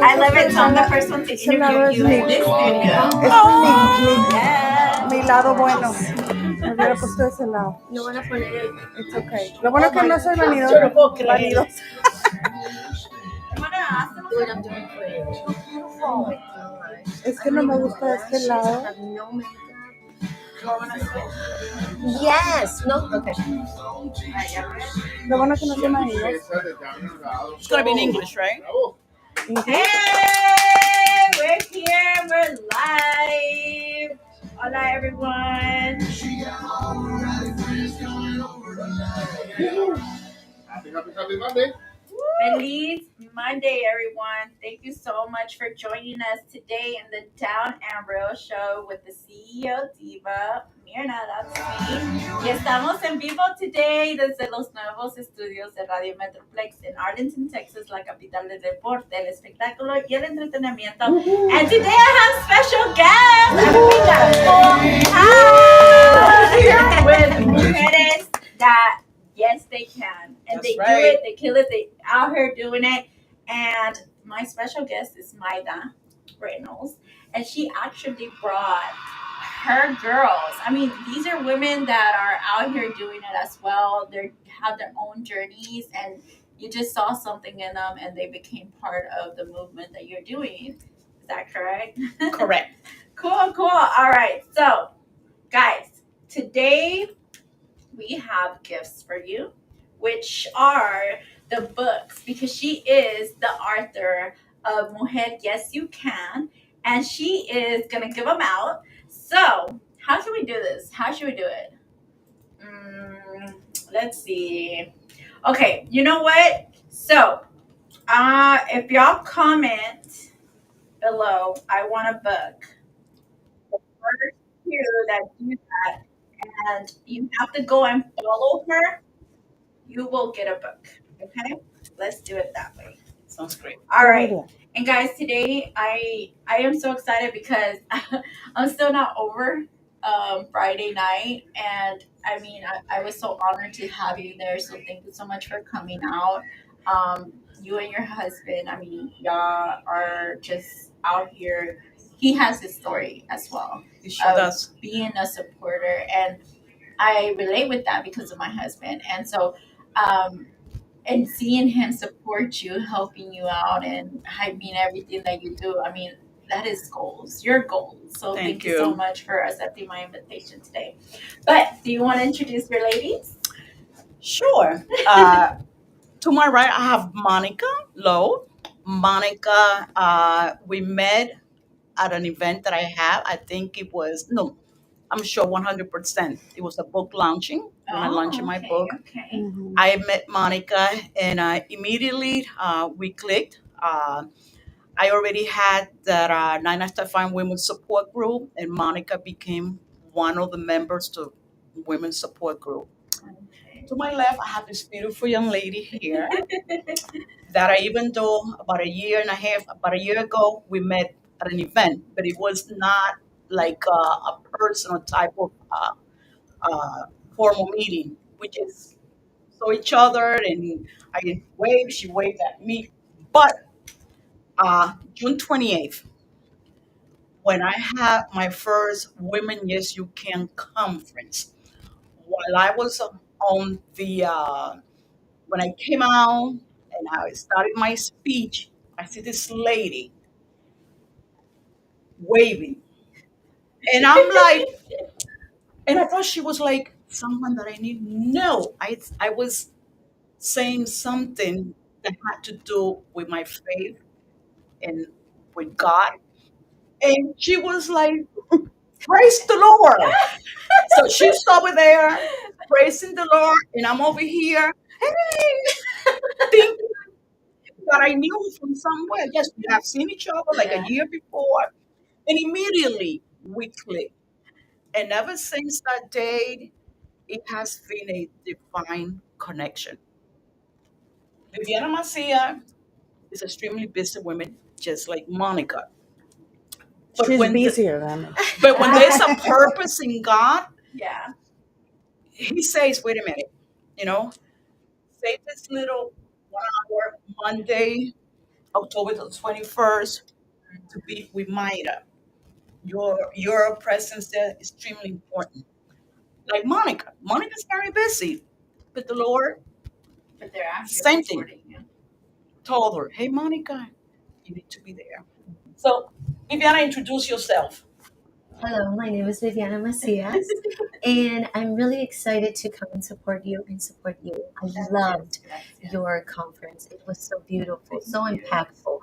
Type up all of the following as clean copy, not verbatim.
I love it. So I'm the first one to interview you in this studio. Mi lado bueno. Me hubiera puesto de ese lado. No van a poner el... It's okay. Lo bueno es que no soy vanidosa. Yo no puedo creer. Es que no me gusta de este lado. Yes. No. Okay. Lo bueno es que no soy vanidosa. It's going to be in English, right? Hey, we're here. We're live. Hola, everyone. Happy Monday. Feliz Monday, everyone. Thank you so much for joining us today in the Down and Real Show with the CEO Diva, MIRNA, that's me. Y estamos en vivo today desde los nuevos estudios de Radio Metroplex en Arlington, Texas, la capital del deporte, el espectáculo y el entretenimiento. And today I have special guests. Hi! With mujeres that yes, they can. And That's they right. do it, they kill it, they out here doing it. And my special guest is Maida Reynolds. And she actually brought her girls. I mean, these are women that are out here doing it as well. They have their own journeys and you just saw something in them and they became part of the movement that you're doing. Is that correct? Correct. Cool. All right. So, guys, today we have gifts for you, which are the books, because she is the author of Mujer Yes You Can, and she is going to give them out. So, how can we do this? How should we do it? Let's see. Okay, you know what? So, if y'all comment below, I want a book. The first two that do that, and you have to go and follow her, you will get a book. Okay? Let's do it that way. Sounds great. All right. And guys, today I am so excited because I'm still not over Friday night. And I mean, I was so honored to have you there. So thank you so much for coming out. You and your husband, I mean, y'all are just out here. He has his story as well. He sure does. Being a supporter, and I relate with that because of my husband. And so and seeing him support you, helping you out, and I mean everything that you do, I mean that is goals, your goals. So thank you so much for accepting my invitation today. But do you want to introduce your ladies? Sure. To my right, I have Monica Lowe. Monica, we met at an event that I had. I think it was, no, I'm sure 100%. It was a book launching, when I launched my book. Okay. I met Monica and immediately we clicked. I already had that Nina Stefan Women's Support Group, and Monica became one of the members to Women's Support Group. To my left, I have this beautiful young lady here that I even though about a year ago, we met at an event, but it was not like a personal type of formal meeting. We just saw each other and I waved, she waved at me. But June 28th, when I had my first Women Yes You Can conference, while I was on the, when I came out and I started my speech, I see this lady waving. And I'm like, and I thought she was like someone that I need. No, I was saying something that had to do with my faith and with God. And she was like, praise the Lord. So she's over there praising the Lord, and I'm over here, hey, thinking that I knew her from somewhere. Yes, we have seen each other like a year before, and immediately we clicked. And ever since that day, it has been a divine connection. Viviana Macia is extremely busy woman, just like Monica. But She's when busier than me. but when there's a purpose in God, Yeah. He says, "Wait a minute, you know, save this little 1 hour Monday October the 21st to be with Mayra. Your presence there is extremely important. Like Monica. Monica's very busy. But the Lord, But they're actually same thing, supporting you. told her, hey, Monica, you need to be there. So, Viviana, introduce yourself. Hello, my name is Viviana Macias, and I'm really excited to come and support you and support you. I loved your conference. It was so beautiful, so impactful.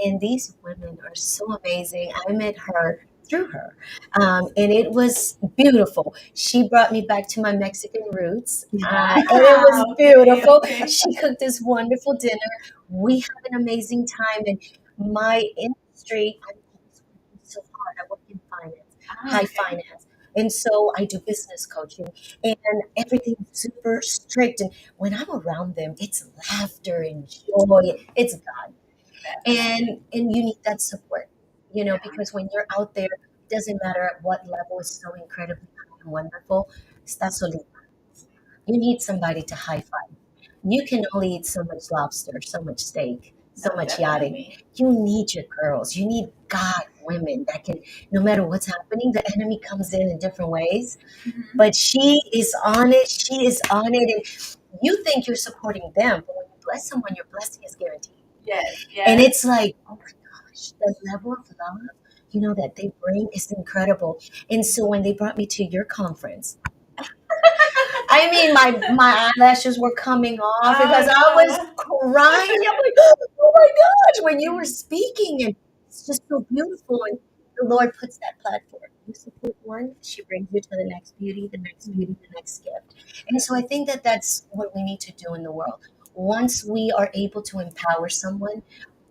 And these women are so amazing. I met her through her, and it was beautiful. She brought me back to my Mexican roots, and it was beautiful. Okay. She cooked this wonderful dinner. We had an amazing time, and my industry, I'm always working so hard. I work in finance, high finance. And so I do business coaching and everything's super strict. And when I'm around them, it's laughter and joy. It's God. And you need that support, because when you're out there, it doesn't matter at what level is so incredibly high and wonderful. Estás solita. You need somebody to high five. You can only eat so much lobster, so much steak, so much yachting. You need your girls. You need God women that can, no matter what's happening, the enemy comes in different ways. But she is on it. She is on it. And you think you're supporting them, but when you bless someone, your blessing is guaranteed. Yes, And it's like, oh my gosh, the level of love, that they bring is incredible. And so when they brought me to your conference, I mean, my eyelashes were coming off because I was crying. I'm like, oh my gosh, when you were speaking, and it's just so beautiful. And the Lord puts that platform. You support one, she brings you to the next beauty, the next beauty, the next gift. And so I think that that's what we need to do in the world. Once we are able to empower someone,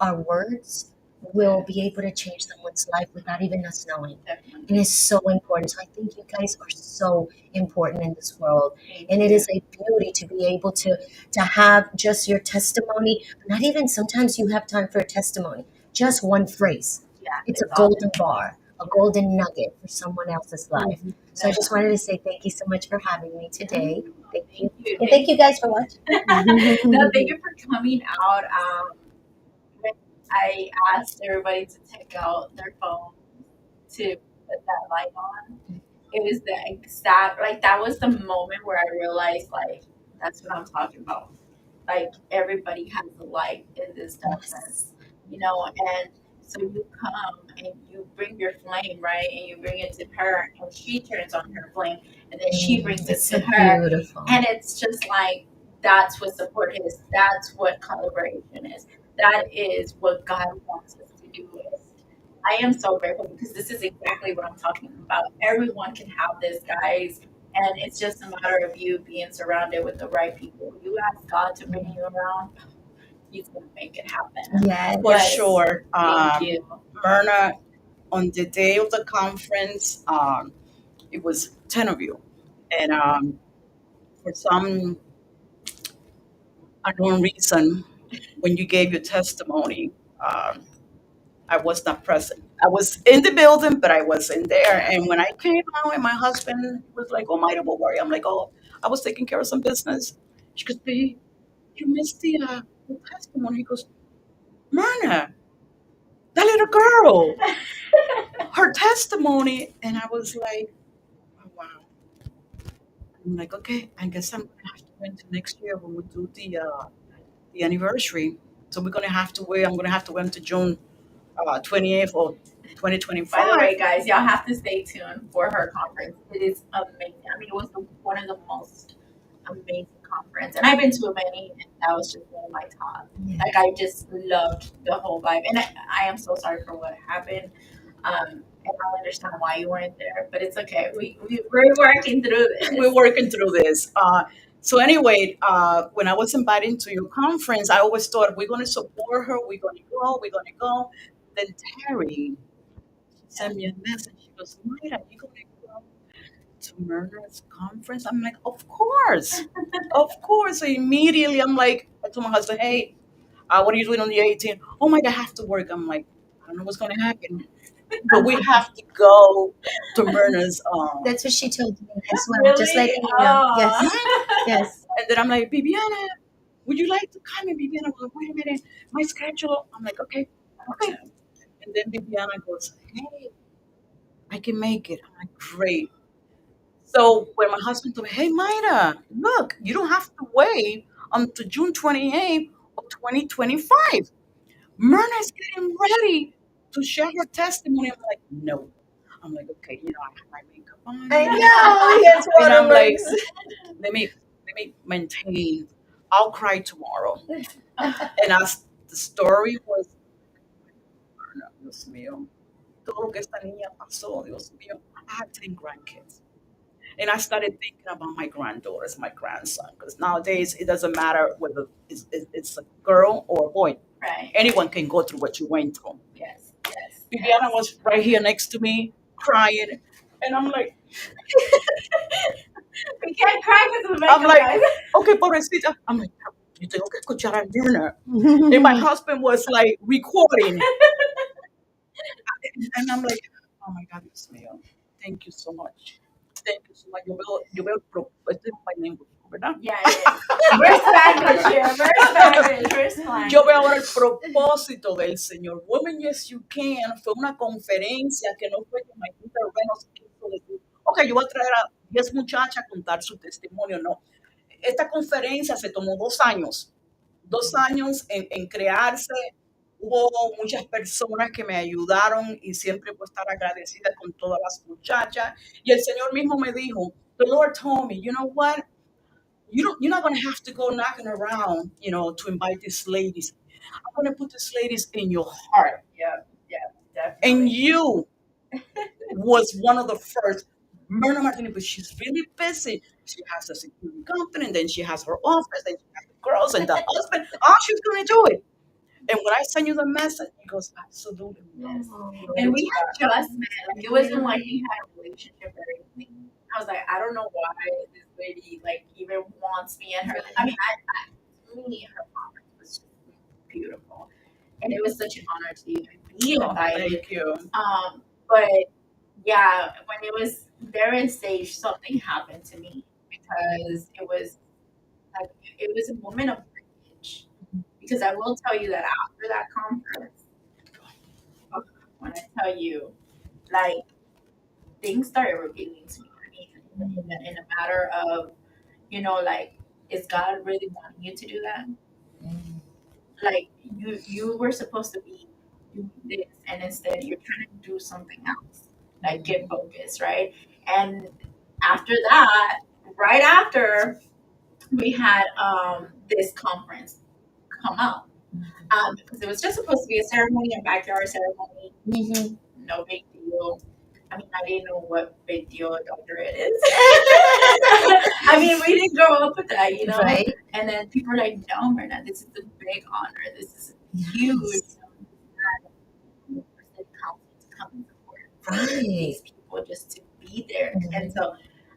our words will be able to change someone's life without even us knowing. And it's so important. So I think you guys are so important in this world. And it is a beauty to be able to have just your testimony. Not even sometimes you have time for a testimony. Just one phrase. It's a golden bar, a golden nugget for someone else's life. So I just wanted to say thank you so much for having me today. Thank you. And thank you guys for watching. No, thank you for coming out. When I asked everybody to take out their phone to put that light on, it was the exact, like, that was the moment where I realized, like, that's what I'm talking about. Like, everybody has a light in this darkness, and so you come and you bring your flame, right? And you bring it to her, and she turns on her flame, and then she brings it to her. Beautiful. And it's just like, that's what support is. That's what collaboration is. That is what God wants us to do. I am so grateful because this is exactly what I'm talking about. Everyone can have this, guys. And it's just a matter of you being surrounded with the right people. You ask God to bring you around, He's going to make it happen. Yes. For sure. Thank you. Myrna, on the day of the conference, it was 10 of you. And for some unknown reason, when you gave your testimony, I was not present. I was in the building, but I wasn't there. And when I came out, and my husband was like, "Oh, my, don't worry." I'm like, "Oh, I was taking care of some business." She goes, "Babe, you missed the testimony." He goes, "Myrna, that little girl, her testimony." And I was like, "Oh, wow." I'm like, "Okay, I guess I'm gonna have to wait until next year when we do the anniversary. So we're gonna have to wait. I'm gonna have to wait until June 28th of By 2025." the way, guys, y'all have to stay tuned for her conference. It is amazing. I mean, it was one of the most amazing conference, and I've been to many, and that was just one of my top. Like, I just loved the whole vibe, and I am so sorry for what happened. And I understand why you weren't there, but it's okay. We're working through this. We're working through this. So anyway, when I was invited to your conference, I always thought we're going to support her. We're going to go. We're going to go. Then Terry sent me a message. She goes, "Mayra, you going to go to Myrna's conference?" I'm like, "Of course, of course." So immediately, I'm like, I told my husband, "Hey, what are you doing on the 18th?" "Oh my God, I have to work." I'm like, "I don't know what's going to happen, but we have to go to Myrna's." That's what she told me as well. Just letting you know. Yes. Yes. And then I'm like, "Viviana, would you like to come? And Viviana goes, wait a minute, my schedule. I'm like, okay. And then Viviana goes, hey, I can make it. I'm like, great. So when my husband told me, hey, Mayra, look, you don't have to wait until June 28th of 2025. Myrna is getting ready to share her testimony. I'm like, no. I'm like, okay, I have my makeup on. I know. Yes, And I'm like, waterworks. let me maintain. I'll cry tomorrow. And as the story was, Dios mío, todo lo que esta niña pasó, Dios mío. I have 10 grandkids. And I started thinking about my granddaughters, my grandson, because nowadays it doesn't matter whether it's a girl or a boy. Right. Anyone can go through what you went through. Yes. Viviana was right here next to me, crying, and I'm like, We can't cry because of the I'm makeup, like, guys. okay, pobrecita. I'm like, yo tengo que escuchar a Mirna. And my husband was like recording, and I'm like, oh my God, Dios mío, thank you so much. Thank you so much. Este es un país lingüístico, ¿verdad? Yeah, it is. We're Spanish here. We're Spanish. Yo veo ahora el propósito del Señor. Women, Yes You Can fue una conferencia que no fue que Maitita Reynolds quiso decir, ok, yo voy a traer a 10 muchachas a contar su testimonio. No. Esta conferencia se tomó 2 años. 2 años en crearse. Hubo muchas personas que me ayudaron y siempre puedo estar agradecida con todas las muchachas. Y el Señor mismo me dijo, the Lord told me, you know what? You're not going to have to go knocking around, to invite these ladies. I'm going to put these ladies in your heart. Yeah, definitely. And you was one of the first. Myrna Martinez, but she's really busy. She has a security company, and then she has her office, and she has the girls and the husband. Oh, she's going to do it. And when I send you the message, he goes, absolutely. Yes. And we had just met. Like, it wasn't like we had a relationship or anything. I was like, I don't know why this lady even wants me and her. I mean, me and her conference was just beautiful, and it was such an honor to even be invited. Thank you. But yeah, when it was there in stage, something happened to me because it was a moment of privilege. Because I will tell you that after that conference, when I tell you, things started revealing to me. I mean, in a matter of, is God really wanting you to do that? You were supposed to be doing this, and instead you're trying to do something else. Get focused, right? And after that, right after, we had this conference come up. Because it was just supposed to be a ceremony, a backyard ceremony. Mm-hmm. No big deal. I mean, I didn't know what big deal a doctorate is. I mean, we didn't grow up with that, Right. And then people are like, no, Mirna, this is a big honor. This is huge. To come and support these people, just to be there. Mm-hmm. And so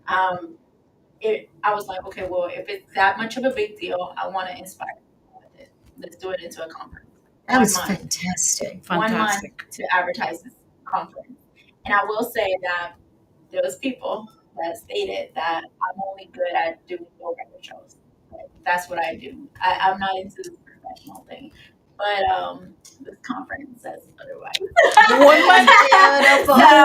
I was like, okay, well, if it's that much of a big deal, I want to inspire people with it. Let's do it into a conference. That was fantastic. 1 month to advertise this conference. And I will say that there was people that stated that I'm only good at doing radio shows. That's what I do. I'm not into this professional thing. But this conference says otherwise.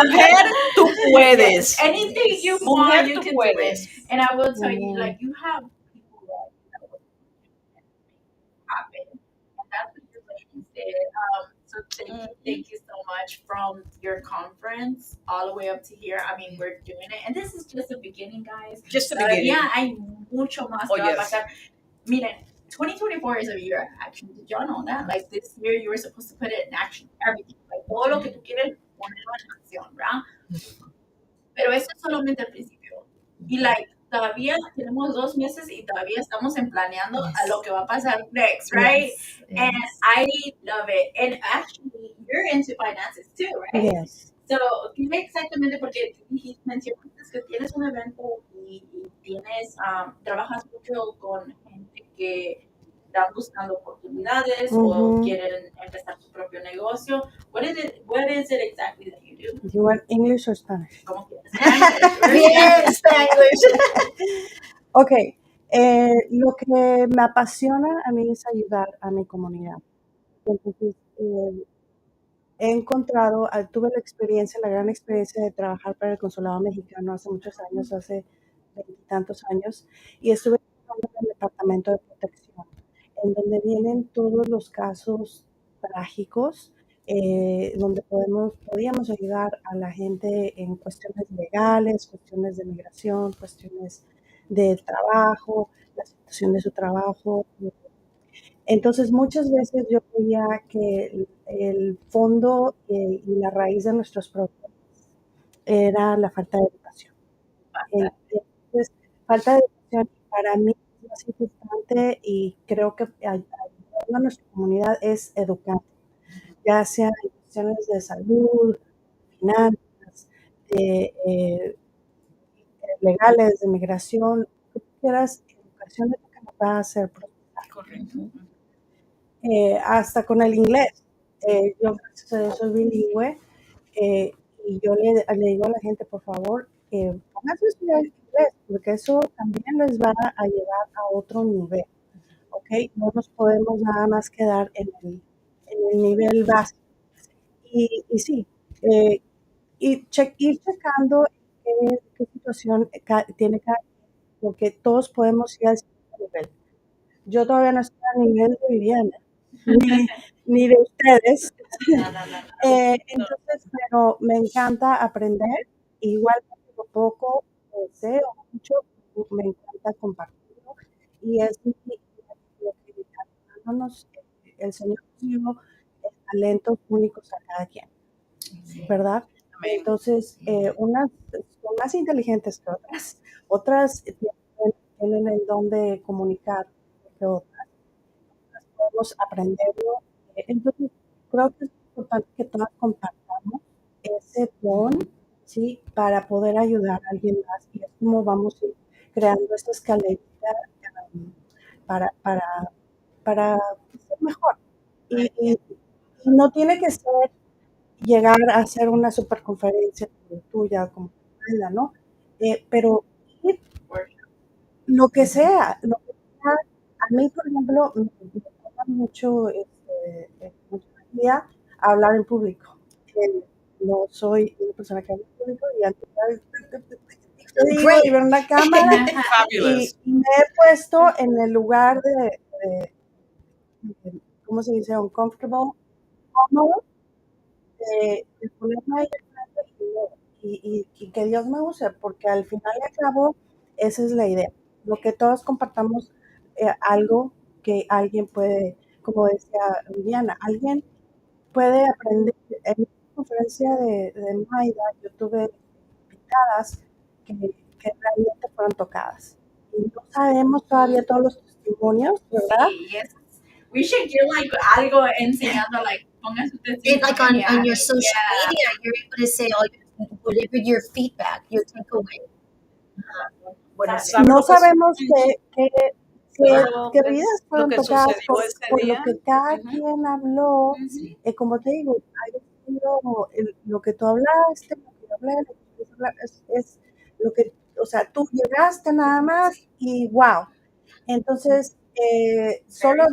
Mujer, tú puedes. Anything you want, you can do it. And I will tell you, you have people that will happen. And that's what your ladies did. So thank you so much from your conference all the way up to here. I mean, we're doing it. And this is just the beginning, guys. Just the beginning. Yeah, hay mucho más que va a pasar. Miren, 2024 is a year of action. Did y'all know that? This year, you were supposed to put it in action. Everything. Todo lo que tú quieres ponerlo en acción, ¿verdad? Pero eso es solamente el principio. Y, todavía tenemos 2 meses y todavía estamos planeando a lo que va a pasar next, right? Yes. And I love it. And actually, you're into finances too, right? Yes. So, dime exactamente, porque mencionaste que tienes un evento y tienes, trabajas mucho con gente que están buscando oportunidades o quieren empezar su propio negocio. What is it exactly that you do? Do you want English or Spanish? ¿Cómo quieres? Spanish. Yes, Spanish. Okay. Lo que me apasiona a mí es ayudar a mi comunidad. Entonces, he encontrado, tuve la gran experiencia de trabajar para el Consulado Mexicano hace muchos años, hace veintitantos años, y estuve trabajando en el Departamento de Protección, en donde vienen todos los casos trágicos, donde podíamos ayudar a la gente en cuestiones legales, cuestiones de migración, cuestiones de trabajo, la situación de su trabajo. Entonces, muchas veces yo veía que el fondo y la raíz de nuestros problemas era la falta de educación. Entonces, falta de educación para mí es más importante y creo que ayudando a nuestra comunidad es educar, ya sea en cuestiones de salud, finanzas, de, legales, de migración, lo que tú quieras, educación es lo que nos va a hacer progresar. Correcto. Hasta con el inglés. Yo, gracias a Dios, soy bilingüe y yo le digo a la gente, por favor, pónganse a estudiar inglés, porque eso también les va a llevar a otro nivel, ¿ok? No nos podemos nada más quedar en el nivel básico. Y sí, ir checando qué situación tiene cada porque todos podemos ir al siguiente nivel. Yo todavía no estoy a nivel de Viviana, ni de ustedes. Entonces, pero me encanta aprender, igual lo poco sé o mucho, me encanta compartirlo y es lo que ayudándonos, el Señor nos dio talentos únicos a cada quien, ¿verdad? Amén. Entonces, unas son más inteligentes que otras tienen el don de comunicar que otras podemos aprenderlo. Entonces, creo que es importante que todas compartamos ese don, ¿sí? Para poder ayudar a alguien más. Y es como vamos a ir creando esta escalerita para, para, para ser mejor. Y no tiene que ser llegar a hacer una superconferencia como tuya, como tuya, ¿no? Pero ir lo que sea, a mí, por ejemplo, me gusta mucho, mucho día hablar en público. No soy una persona que habla en público y antes y ver una cámara y me he puesto en el lugar de ¿cómo se dice? Uncomfortable, cómodo, de ponerme ahí y que Dios me use, porque al final y al cabo, esa es la idea. Lo que todos compartamos algo que alguien puede, como decía Viviana, alguien puede aprender. En una conferencia de Maida, yo tuve invitadas que realmente fueron tocadas. Y no sabemos todavía todos los testimonios, ¿verdad? Sí, yes. We should do like algo enseñando, like, pongan su testimonio. Like on your social media, you're able to say whatever your feedback, your takeaway. Bueno, no sabemos qué vidas lo fueron que tocadas sucedió ese por día. lo que cada quien habló. Como te digo, lo que tú hablaste, lo que yo hablé, lo que tú hablaste, es lo que, o sea, tú llegaste nada más y wow. Entonces, solo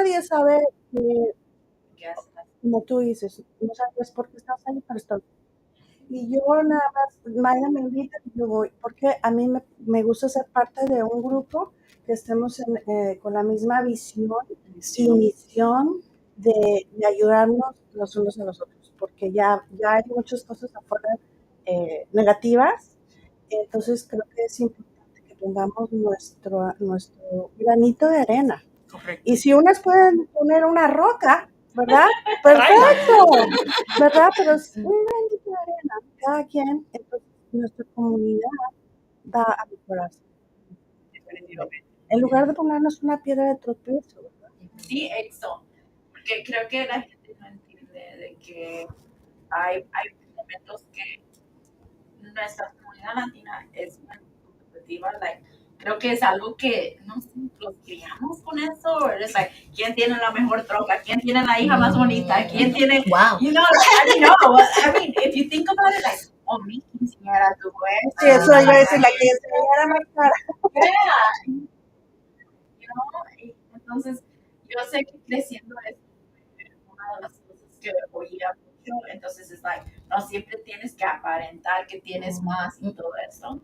Dios sabe que, como tú dices, no sabes por qué estás ahí, pero estás. Y yo nada más, Mayra me invita y yo voy, porque a mí me gusta ser parte de un grupo que estemos con la misma visión y misión de ayudarnos los unos a los otros, porque ya hay muchas cosas afuera negativas, entonces creo que es importante que pongamos nuestro granito de arena. Correcto. Y si unas pueden poner una roca, ¿verdad? Perfecto, ¿verdad? Pero es un granito de arena, cada quien, entonces nuestra comunidad va a mejorarse. En lugar de ponernos una piedra de tropiezo, ¿verdad? Sí, eso. Porque creo que la gente no entiende de que hay momentos que nuestra comunidad latina es muy competitiva, like, creo que es algo que no sé, los criamos con eso, es like, quién tiene la mejor troca, quién tiene la hija más bonita, quién tiene, Wow. you know, like, I don't know, I mean, if you think about it, like, o mi quinceañera tuvo Sí, eso iba a decir, la que enseñara más cara. Yeah. You know? Y entonces, yo sé que creciendo es una de las cosas que oía mucho, entonces es like, no siempre tienes que aparentar que tienes más y todo eso.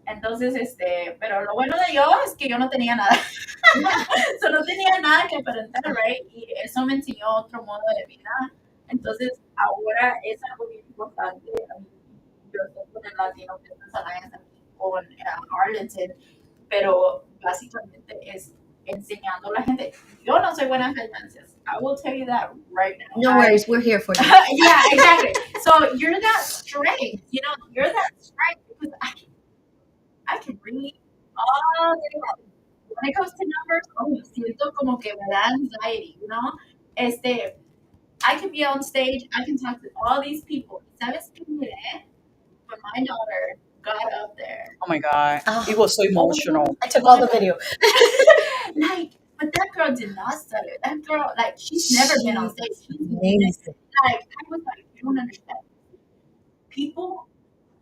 Entonces, pero lo bueno de yo es que yo no tenía nada. So, no tenía nada que aparentar, right? Y eso me enseñó otro modo de vida. Entonces, ahora es algo bien importante. Yo estoy con el Latino Business Alliance aquí con Arlington, pero básicamente es enseñando a la gente. Yo no soy buena en finanzas. I will tell you that right now. No worries, we're here for you. Yeah, exactly. So you're that strength, you're that strength because I can read all day long. When it comes to numbers, siento como que me da anxiety, I can be on stage, I can talk to all these people. ¿Sabes qué miré? When my daughter got up there. Oh my God. It was so emotional. I took all the video. But that girl did not stutter. That girl, she's never been on stage. She's amazing. I was like, you don't understand. People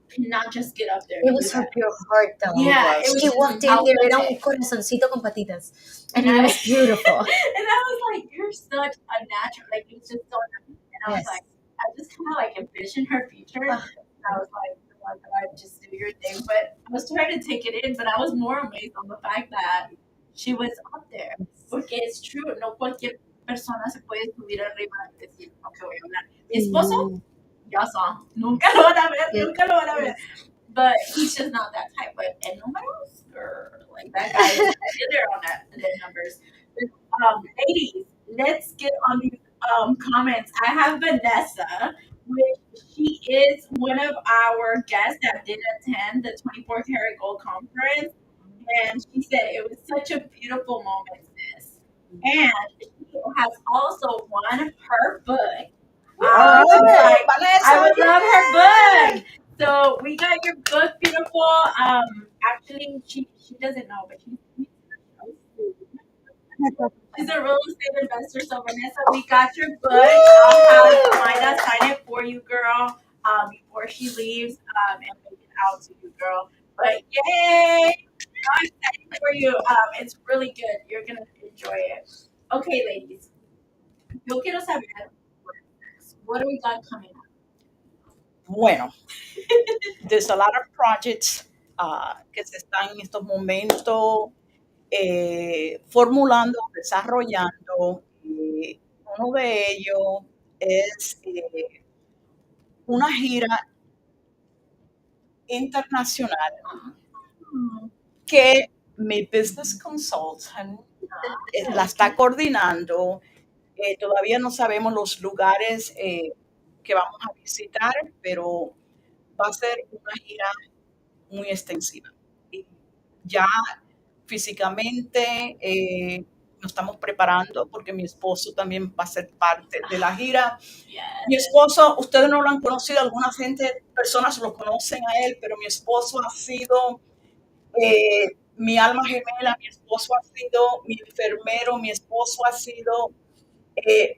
cannot just get up there. It was her pure heart, though. Yeah, it was she walked in there, era un corazoncito con patitas, and it was beautiful. And I was like, you're such a natural, it's just so natural. And I was like, I just kind of envisioned her future. And I was like, oh my God, just do your thing. But I was trying to take it in, but I was more amazed on the fact that she was up there. Porque es true, no cualquier persona se puede subir arriba y decir, ok, voy a hablar. Mi esposo, ya son, nunca lo van a ver. But he's just not that type. But en números, girl, that guy is there on the numbers. Ladies, let's get on these comments. I have Vanessa, which she is one of our guests that did attend the 24 Karat Gold Conference. And she said it was such a beautiful moment, sis. And she has also won her book. I would love her book. So we got your book, beautiful. Actually, she doesn't know, but she's a real estate investor. So Vanessa, we got your book. I'll have Maida sign it for you, girl, before she leaves, and make it out to you, girl. But yay! I'm excited for you. It's really good. You're gonna enjoy it. Okay, ladies. Yo quiero saber, what do we got coming up? Bueno, there's a lot of projects que se están en estos momentos formulando, desarrollando. Uno de ellos es una gira internacional que mi business consultant la está coordinando. Todavía no sabemos los lugares que vamos a visitar, pero va a ser una gira muy extensiva. Y ya físicamente nos estamos preparando porque mi esposo también va a ser parte de la gira. Mi esposo, ustedes no lo han conocido, algunas personas lo conocen a él, pero mi esposo ha sido mi alma gemela, mi esposo ha sido mi enfermero, mi esposo ha sido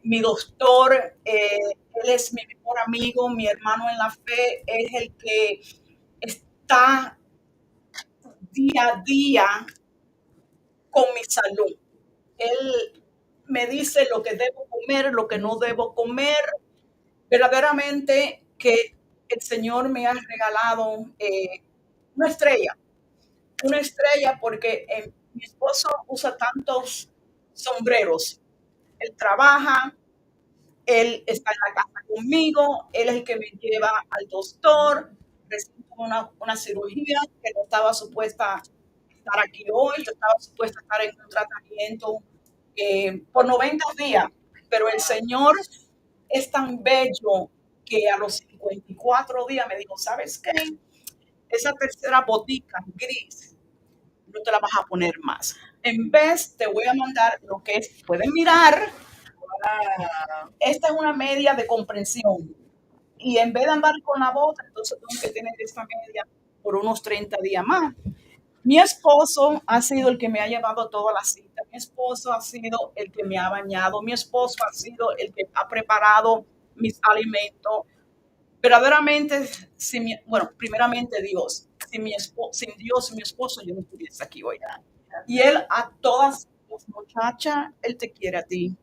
mi doctor, él es mi mejor amigo, mi hermano en la fe, es el que está día a día con mi salud. Él me dice lo que debo comer, lo que no debo comer. Verdaderamente que el Señor me ha regalado una estrella porque mi esposo usa tantos sombreros. Él trabaja, él está en la casa conmigo, él es el que me lleva al doctor, recibo una cirugía que no estaba supuesta estar aquí hoy, yo estaba supuesta a estar en un tratamiento por 90 días, pero el Señor es tan bello que a los 54 días me dijo, ¿sabes qué? Esa tercera botica gris no te la vas a poner más. En vez te voy a mandar lo que es, pueden mirar, esta es una media de comprensión. Y en vez de andar con la bota, entonces tengo que tener esta media por unos 30 días más. Mi esposo ha sido el que me ha llevado a todas las citas. Mi esposo ha sido el que me ha bañado. Mi esposo ha sido el que ha preparado mis alimentos. verdaderamente, bueno, primeramente Dios. Sin Dios, mi esposo, yo no estuviese aquí hoy. Y él a todas las muchachas, él te quiere a ti.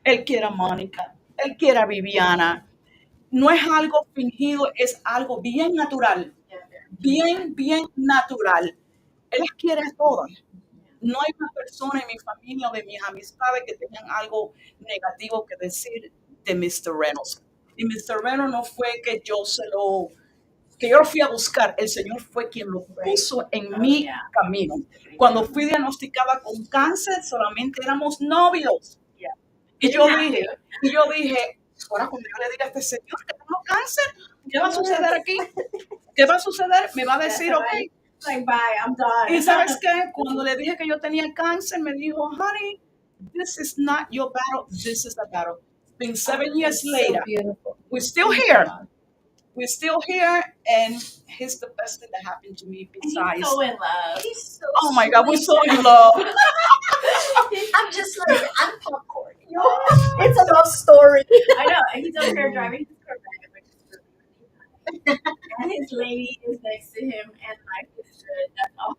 Él quiere a Mónica. Él quiere a Viviana. No es algo fingido, es algo bien natural. Bien natural. Él las quiere a todas. No hay una persona en mi familia o de mis amistades que tengan algo negativo que decir de Mr. Reynolds. Y Mr. Reynolds no fue que yo lo fui a buscar, el Señor fue quien lo puso en mi camino. Cuando fui diagnosticada con cáncer, solamente éramos novios. Y yo dije, ahora cuando yo le diga a este Señor que tengo cáncer, ¿qué va a suceder aquí? ¿Qué va a suceder? Me va a decir, ok. Like, bye, I'm done. Y ¿sabes qué? Cuando le dije que yo tenía cáncer, me dijo, honey, this is not your battle, this is the battle. It's been 7 years later. Beautiful. We're still here. We're still here, and he's the best thing that happened to me besides. He's so in love. He's so Oh my God, we're sweet. so in love. I'm just like, I'm popcorn. You know? It's a love story. I know, and he's over here driving his Corvette, which is really, really nice. And his lady is next to him, and life is good. That's all.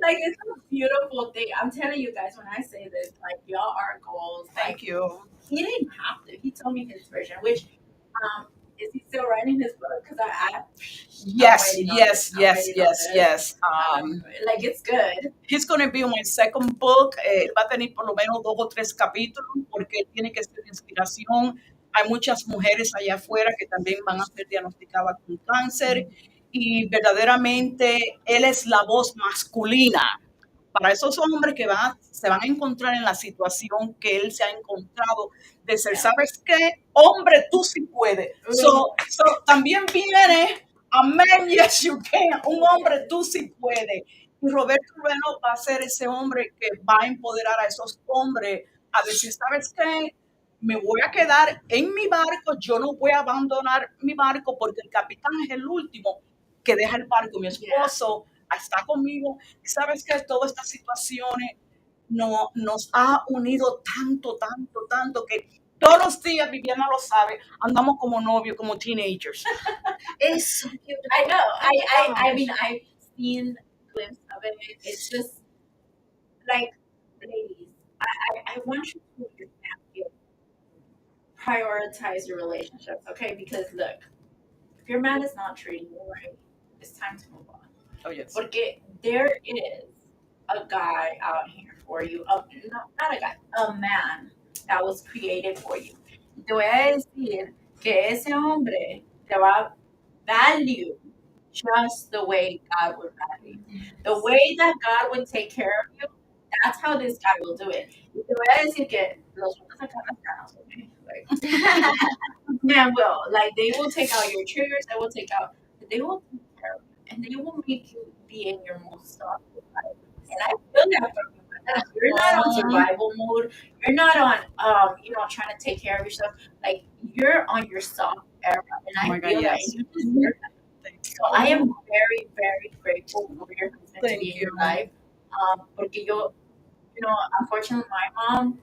Like, it's a beautiful thing. I'm telling you guys, when I say this, like, y'all are goals. Thank you. He didn't have to. He told me his version, which, is he still writing his book? Because Yes. Like, it's good. He's going to be on my second book. Va a tener por lo menos 2 o 3 capítulos porque él tiene que ser de inspiración. Hay muchas mujeres allá afuera que también van a ser diagnosticadas con cáncer y verdaderamente él es la voz masculina para esos hombres que se van a encontrar en la situación que él se ha encontrado de ser, ¿sabes qué? Hombre, tú sí puedes. So, también viene, amén, yes you can. Un hombre, tú sí puedes. Y Roberto Bueno va a ser ese hombre que va a empoderar a esos hombres a decir, ¿sabes qué? Me voy a quedar en mi barco, yo no voy a abandonar mi barco porque el capitán es el último que deja el barco. Mi esposo está conmigo y sabes que todas estas situaciones nos ha unido tanto que todos los días, Viviana lo sabe, andamos como novios, como teenagers. It's so beautiful. I know. I mean, I've seen glimpses of it. It's just like, ladies, I want you to understand, prioritize your relationships, okay? Because look, if your man is not treating you right, it's time to move on. Oh, yes. Porque there is a guy out here for you, not a guy, a man that was created for you. Te voy a decir que ese hombre te va a value just the way God would value you. The way that God would take care of you, that's how this guy will do it. Y te voy a decir que los van a sacar las caras, okay? Like, man will. Like, they will take out your triggers, they will take take care of you. And they will make you be in your most thoughtful life. And I feel that from you. You're not on survival mode. You're not on, trying to take care of yourself. Like, you're on your soft era. And I feel that you deserve that. So I am very, very grateful for your husband to be in your life. Porque unfortunately, my mom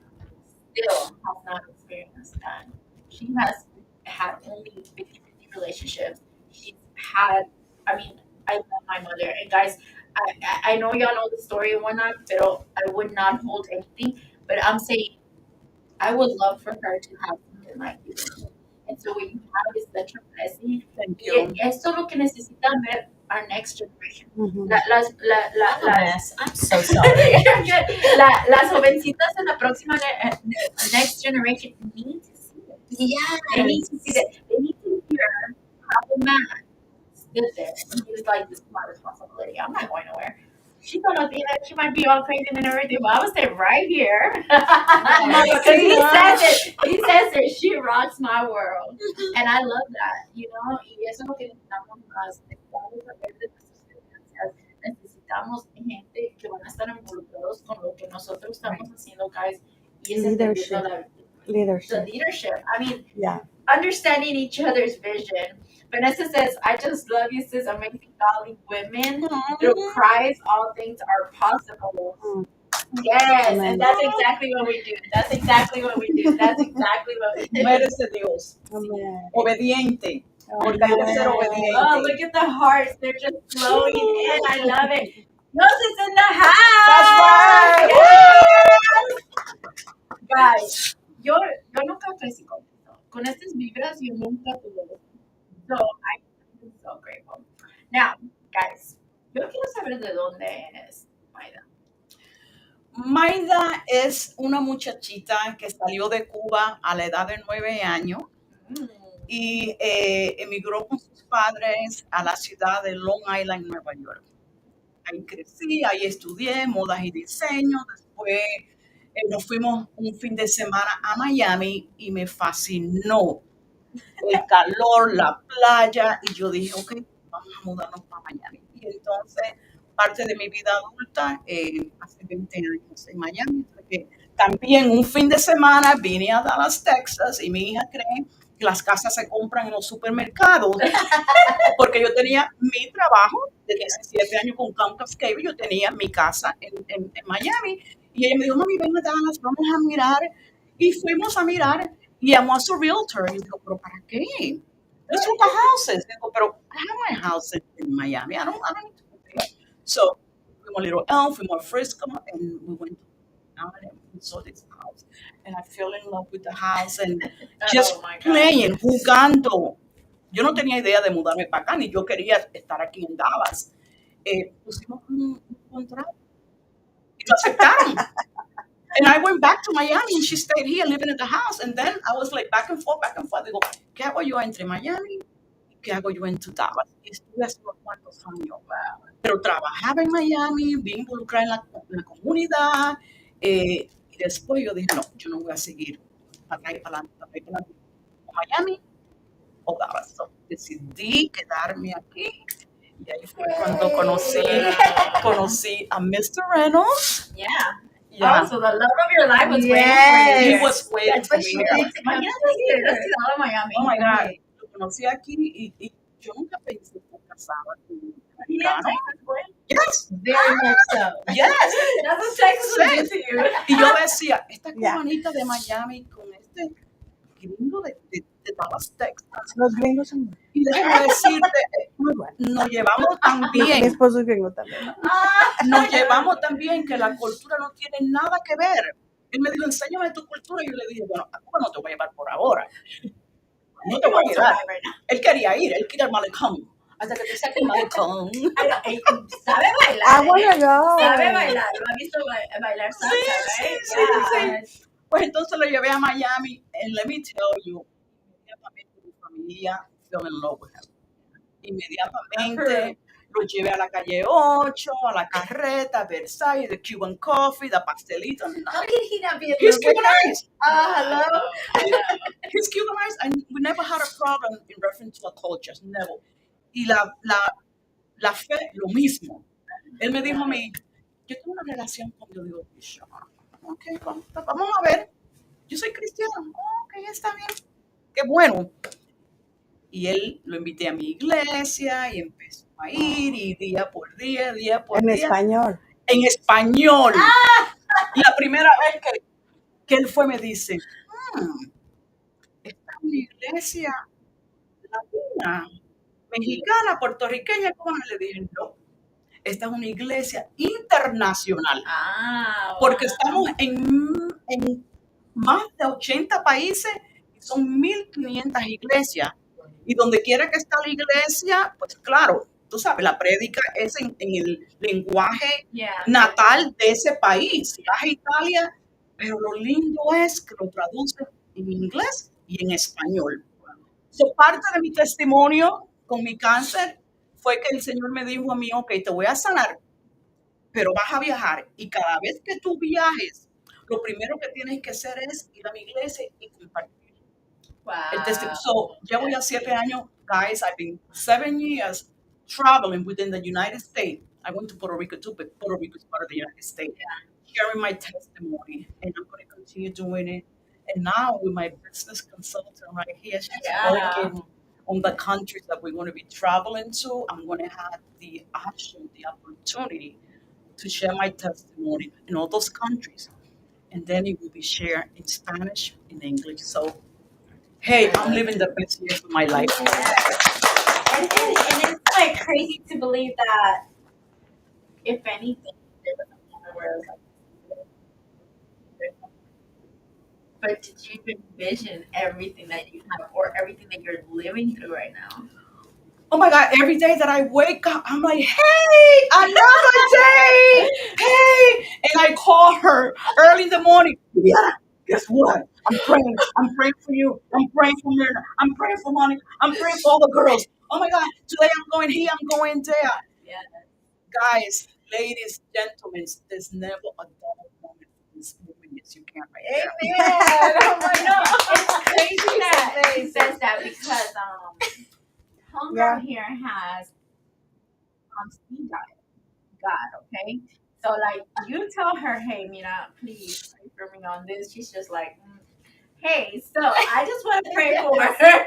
still has not experienced that. She has had only 50-50 relationships. She's had, I love my mother. And guys, I know y'all know the story and whatnot, but I would not hold anything. But I'm saying I would love for her to have something like you. And so what you have is such a blessing. Thank you. Y esto es lo que necesitan ver our next generation. I'm so sorry. Las jovencitas en la próxima next generation need to see it. Yeah. They need to see that. They need to hear how the man stood there. And he was like, this is my responsibility. I'm not going nowhere. She's gonna be like, she might be all crazy and everything, but I would stay right here. Because he says it, she rocks my world. And I love that, Y eso es lo que necesitamos más. Necesitamos saber de nuestras experiencias. Necesitamos gente que van a estar involucrados con lo que nosotros estamos haciendo, guys. Y es Leadership. The leadership. Understanding each other's vision. Vanessa says, I just love you, sis. Amazing, godly women. Through Christ, all things are possible. Yes, Amen. and that's exactly what we do. Mujeres de Dios. Amen. Obediente. Porque hay que ser Oh, obediente. look at the hearts. They're just flowing in. I love it. Moses in the house. That's right. Guys, yo nunca crecí con esto. Con estas vibras, yo nunca tuve esto. So, I'm so grateful. Now, guys, yo quiero saber de dónde eres, Maida. Maida es una muchachita que salió de Cuba a la edad de 9 años y emigró con sus padres a la ciudad de Long Island, Nueva York. Ahí crecí, ahí estudié modas y diseño. Después nos fuimos un fin de semana a Miami y me fascinó el calor, la playa, y yo dije, ok, vamos a mudarnos para Miami. Y entonces, parte de mi vida adulta, hace 20 años en Miami, porque también un fin de semana vine a Dallas, Texas, y mi hija cree que las casas se compran en los supermercados, porque yo tenía mi trabajo de 17 años con Comcast Cable, yo tenía mi casa en Miami, y ella me dijo, mami, ven a Dallas, vamos a mirar, y fuimos a mirar, y llamó a su realtor, y dijo, ¿pero para qué? Let's look at houses. Digo, pero I have my house in Miami, I don't need to go there. So, fuimos a Little Elm, fuimos a Frisco, and we went down and we saw this house, and I fell in love with the house, and just Oh my God. playing, jugando. Yo no tenía idea de mudarme para acá, ni yo quería estar aquí en Dallas. Pusimos un contrato y lo aceptaron. And I went back to Miami and she stayed here living in the house. And then I was like back and forth. Digo, ¿qué hago yo entre Miami? ¿Qué hago yo en Dallas? Y estuve hace unos cuantos años. Pero trabajaba en Miami, bien involucrada en la comunidad. Y después yo dije, no, yo no voy a seguir para ahí para adelante. O Miami o Dallas. So, decidí quedarme aquí. Y ahí fue cuando conocí a Mr. Reynolds. Yeah. Yeah. Oh, so the love of your life was Yes. waiting for you. He was waiting for me here. Mañana sí, let's see all of Miami. Oh my God, lo conocí aquí y yo nunca pensé que casaba con un Yeah, americano. Texas boy. Yes, Very much so. yes. That's what Texas will do to you. Y yo decía, esta Yeah. cubanita de Miami con este gringo de Dallas, Texas. Los gringos son muy Y déjame decirte, buenos. nos llevamos tan Mi bien. esposo es gringo también. Nos llevamos tan bien que la cultura no tiene nada que ver. Él me dijo, enséñame tu cultura. Y yo le dije, bueno, a Cuba no te voy a llevar por ahora. No te voy a llevar. Él quería ir al malecón. Hasta que te saque el malecón. Sabe bailar. I wanna go. Sabe bailar. Lo ha visto bailar salsa, right? Sí. Pues entonces lo llevé a Miami. And let me tell you, inmediatamente mi familia fell in love with him. Inmediatamente lo llevé a la calle 8, a la carreta, Versailles, the Cuban coffee, the pastelito. How can he not be a He's little bit? Cubanized. Hello. He's Cubanized, and we never had a problem in reference to a culture, never. Y la fe, lo mismo. Él me dijo a mí, yo tengo una relación con Dios. Digo, Bishop, ok, vamos a ver. Yo soy cristiano. Ok, está bien. Qué bueno. Y él lo invité a mi iglesia y empezó a ir y día por día. En español. En español. Y la primera vez que él fue me dice, esta es una iglesia latina, mexicana, puertorriqueña, ¿cómo le dije? No, esta es una iglesia internacional. Porque estamos en más de 80 países y son 1,500 iglesias. Y donde quiera que está la iglesia, pues claro, tú sabes, la prédica es en el lenguaje natal de ese país. Vas a Italia, pero lo lindo es que lo traducen en inglés y en español. So, parte de mi testimonio con mi cáncer fue que el Señor me dijo a mí, ok, te voy a sanar, pero vas a viajar. Y cada vez que tú viajes, lo primero que tienes que hacer es ir a mi iglesia y compartir. El testimonio. So, llevo ya 7 años, guys. I've been 7 years traveling within the United States. I went to Puerto Rico too, but Puerto Rico is part of the United States. Sharing my testimony, and I'm going to continue doing it. And now with my business consultant right here, she's working on the countries that we're going to be traveling to. I'm going to have the option, the opportunity to share my testimony in all those countries. And then it will be shared in Spanish, in English. So, hey, I'm living the best years of my life. and it's like crazy to believe that if anything, there was a moment where it was like, but did you envision everything that you have or everything that you're living through right now? Oh my God, every day that I wake up, I'm like, hey, another day. Hey. And I call her early in the morning. Yeah, guess what? I'm praying. I'm praying for you. I'm praying for Myrna. I'm praying for Monica. I'm praying for all the girls. Oh my God, today I'm going here. I'm going there. Yeah. Guys, ladies, gentlemen, there's never a dull moment in this movement. Yes, you can right there. Amen. Oh my God. It's crazy that she amazing. says that because homegirl Yeah. here has speed diet. God, okay? So like you tell her, hey, Mira, please pray for me on this. She's just like, hey, so I just want to pray for her.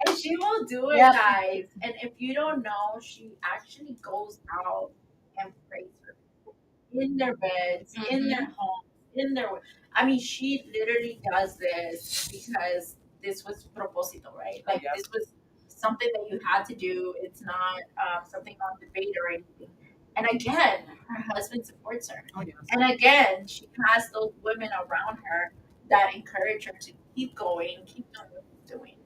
And she will do it, Yep. guys. And if you don't know, she actually goes out and prays for people in their beds, in their homes, in their. I mean, she literally does this because this was proposito, right? Like Yep. this was something that you had to do. It's not something on debate or anything. And again, her husband supports her. Oh, yes. And again, she has those women around her that encourage her to keep going, keep doing what she's doing.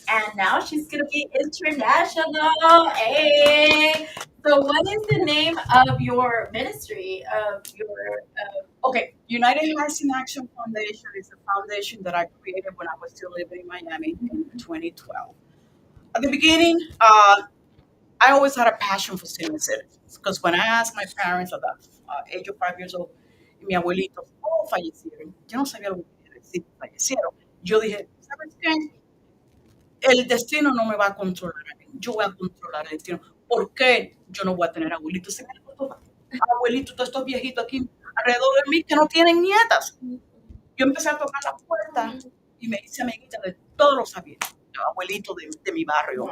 And now she's gonna be international. Hey. So what is the name of your ministry? Of your Okay, United Hearts in Action Foundation is a foundation that I created when I was still living in Miami in 2012. At the beginning, I always had a passion for senior citizens because when I asked my parents at the age of 5 years old, mi abuelito, oh, fallecieron. Yo no sabía lo que quería decir, fallecieron. Yo dije, ¿sabes qué? El destino no me va a controlar a mí. Yo voy a controlar el destino. ¿Por qué yo no voy a tener abuelitos? Se me abuelitos, todos estos viejitos aquí alrededor de mí que no tienen nietas. Yo empecé a tocar la puerta y me hice amiguita de todos los abuelitos de mi barrio.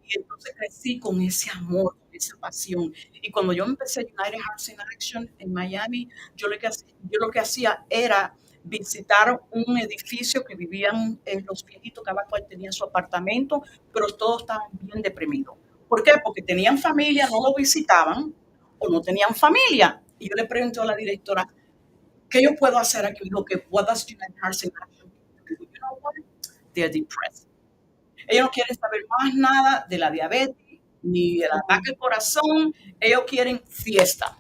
Y entonces crecí con ese amor, con esa pasión. Y cuando yo empecé United Hearts in Action en Miami, yo lo que hacía era visitar un edificio que vivían los viejitos, cada cual tenía su apartamento, pero todos estaban bien deprimidos. ¿Por qué? Porque tenían familia, no lo visitaban, o no tenían familia. Y yo le pregunté a la directora, ¿qué yo puedo hacer aquí? Lo que puedo hacer United Hearts in Action. You know what? They're depressed. Ellos no quieren saber más nada de la diabetes, ni del ataque al corazón. Ellos quieren fiesta.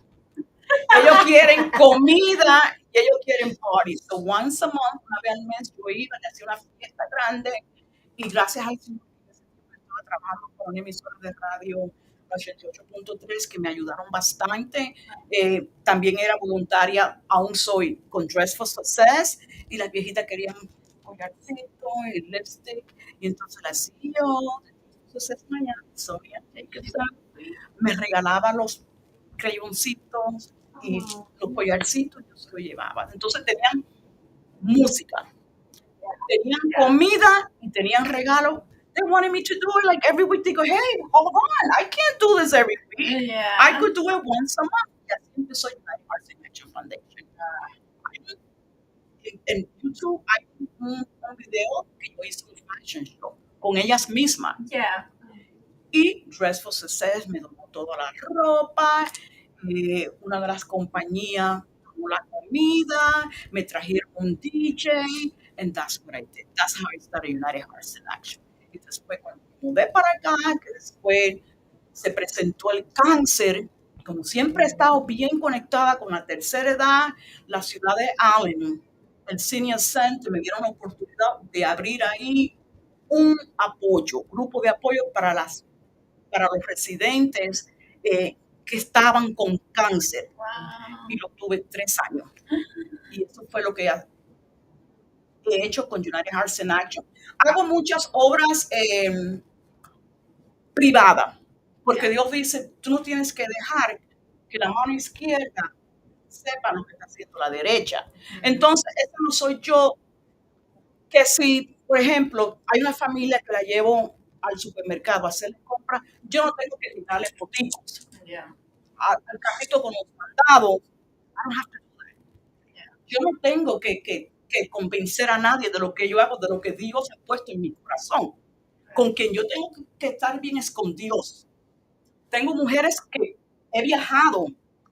Ellos quieren comida y ellos quieren party. So once a month, una vez al mes, yo iba, le hacía una fiesta grande y gracias al Señor estaba trabajando con una emisora de radio 88.3 que me ayudaron bastante. También era voluntaria, aún soy con Dress for Success y las viejitas querían collarcito y lipstick y entonces la CEO Success mañana, Sonia, me regalaba los crayoncitos y los collarcitos, yo se los llevaba. Entonces tenían música, tenían comida y tenían regalos. They wanted me to do it like every week. They go, hey, hold on, I can't do this every week. Yeah. I could do it once a month. Y así empezó United Hearts in Action Foundation. En YouTube hay un video que yo hice un fashion show con ellas mismas. Yeah. Y Dress for Success me donó toda la ropa. Una de las compañías tomó la comida, me trajeron un DJ, and that's what I did. That's how I started United Hearts in Action. Y después cuando me mudé para acá, que después se presentó el cáncer, como siempre he estado bien conectada con la tercera edad, la ciudad de Arlington, el Senior Center, me dieron la oportunidad de abrir ahí un grupo de apoyo para los residentes que estaban con cáncer. Wow. Y lo tuve 3 años. Y eso fue lo que he hecho con United Hearts in Action. Hago muchas obras privadas, porque Dios dice, tú no tienes que dejar que la mano izquierda sepa lo que está haciendo la derecha. Entonces, eso no soy yo, que si, por ejemplo, hay una familia que la llevo al supermercado a hacerle compras, yo no tengo que quitarle fotitos. Yeah. Al carrito con los mandados. I don't have to do that. Yeah. Yo no tengo que convencer a nadie de lo que yo hago, de lo que Dios ha puesto en mi corazón. con quien yo tengo que estar bien escondidos. Tengo mujeres que he viajado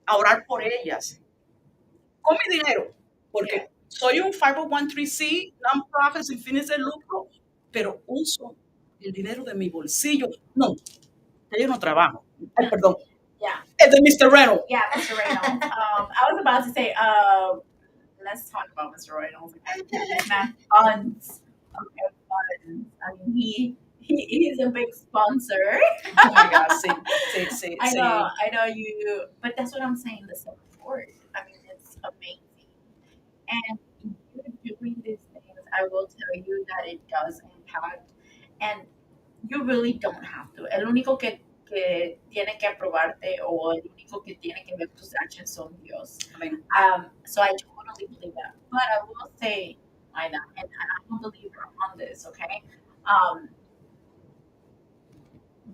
a orar por ellas con mi dinero, porque soy un 501(c), non-profit sin fines de lucro, pero uso el dinero de mi bolsillo. No, yo no trabajo. Ay, perdón. Yeah. Es de Mr. Reynolds. Yeah, Mr. Reynolds. I was about to say, let's talk about Mr. Reynolds. This man funds. Okay, funds. I mean, he's a big sponsor. Oh my God, sí. I know you, but that's what I'm saying. The support. I mean, it's amazing. And you doing these things, I will tell you that it does impact. And you really don't have to. El único que tiene que aprobarte o el único que tiene que ver tus actions son Dios. Amen. So I totally believe that. But I will say, Aida, and I'm a believer on this, okay?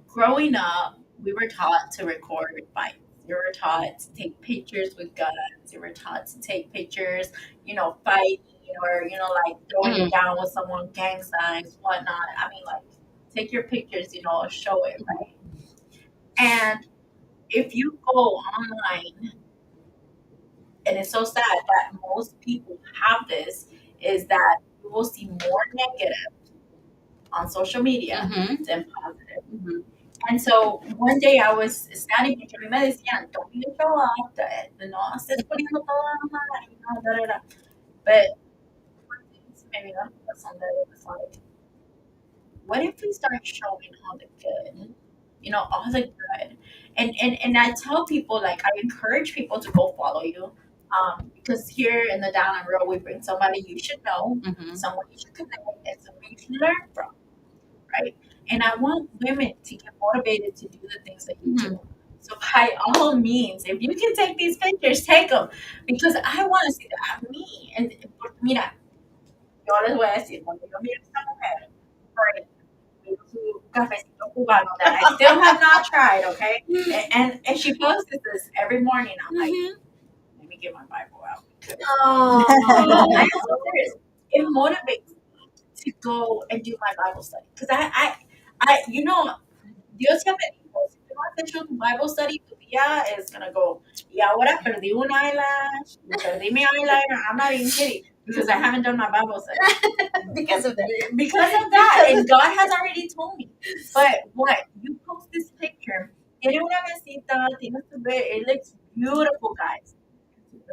Growing up, we were taught to record fights. You were taught to take pictures with guns. You were taught to take pictures, fighting or, like throwing it down with someone, gang signs, whatnot. I mean, like, take your pictures, show it, right? And if you go online, and it's so sad that most people have this, is that you will see more negative on social media than positive. Mm-hmm. And so one day I was standing porque a mí me decían, don't be a show off, no estés poniendo todo mal, But one thing maybe not on that it was like, what if we start showing all the good? All the good. And I tell people, like, I encourage people to go follow you. Because here in the Down and Road, we bring somebody you should know, someone you should connect, and someone you should learn from, right? And I want women to get motivated to do the things that you do. So by all means, if you can take these pictures, take them. Because I want to see that. Me, and mira, yo les voy a decir, cuando yo miro a esta mujer, right, su cafecito cubano that I still have not tried, okay? And she posts this every morning. I'm like, let me get my Bible out. Oh. I'm so serious. It motivates me to go and do my Bible study. Because I Dios ya me dijo, si tú no has hecho tu Bible study, tu día is going to go, y ahora perdí un eyelash, perdí mi eyeliner. I'm not even kidding. Because I haven't done my Bible study. Because of that. Because of that. And God has already told me. But what? You post this picture. Tiene una mesita. Tiene su bed. It looks beautiful, guys.